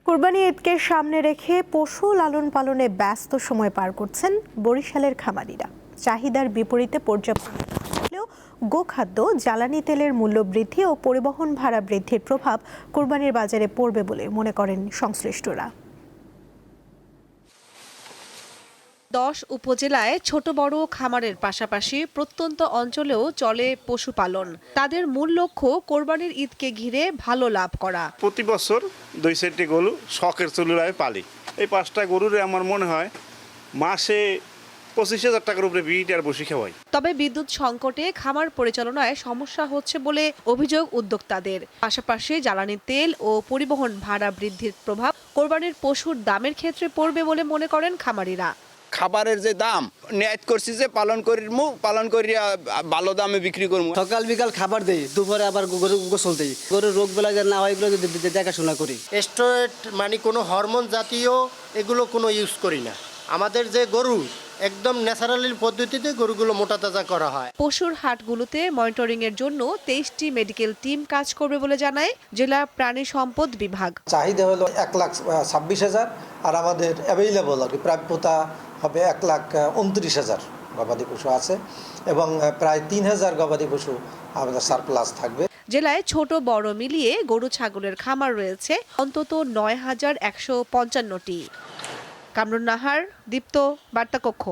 কুরবানি ঈদকে সামনে রেখে পশু লালন পালনে ব্যস্ত সময় পার করছেন বরিশালের খামারিরা। চাহিদার বিপরীতে পর্যাপ্ত হলেও গোখাদ্য, জ্বালানি তেলের মূল্য বৃদ্ধি ও পরিবহন ভাড়া বৃদ্ধির প্রভাব কুরবানির বাজারে পড়বে বলে মনে করেন সংশ্লিষ্টরা। 10 উপজেলায় ছোট বড় খামারের পাশাপাশি প্রত্যন্ত অঞ্চলেও চলে পশুপালন। তাদের মূল লক্ষ্য কোরবানির ঈদকে ঘিরে ভালো লাভ করা। প্রতি বছর 2-4টি গরু শখের চুলায় পালি। এই 5টা গরুরে আমার মনে হয় মাসে 25,000 টাকার উপরে বিট আর বসি খাওয়াই। তবে বিদ্যুৎ সংকটে খামার পরিচালনায় সমস্যা হচ্ছে বলে অভিযোগ উদ্যোক্তাদের। পাশাপাশি জ্বালানি তেল ও পরিবহন ভাড়া বৃদ্ধির প্রভাব কোরবানির পশুর দামের ক্ষেত্রে পড়বে বলে মনে করেন খামারিরা। খাবারের যে দাম নিয়ত করছি যে পালন করিয়া ভালো দামে বিক্রি করবো। সকাল বিকাল খাবার দেই, দুপুরে আবার গরু গোসল দেই। গরুর রোগ বেলা না হয় এগুলো দেখাশোনা করি। স্টেরয়েড মানে কোনো হরমোন জাতীয় এগুলো কোনো ইউজ করি না। আমাদের যে গরু একদম ন্যাচারালি পদ্ধতিতে গরুগুলো মোটা তাজা করা হয়। পশুর হাটগুলোতে মনিটরিং এর জন্য 23টি মেডিকেল টিম কাজ করবে বলে জানায় জেলা প্রাণী সম্পদ বিভাগ। চাহিদা হলো 1,26,000 আর আমাদের অ্যাভেইলেবল আর কি প্রাপ্যতা হবে 1,29,000 গবাদি পশু আছে এবং প্রায় 3,000 গবাদি পশু আমাদের সারপ্লাস থাকবে। জেলায় ছোট বড় মিলিয়ে গরু ছাগলের খামার রয়েছে অন্তত 9,155টি। কামরুন নাহার, দীপ্ত, বার্তা কক্ষ।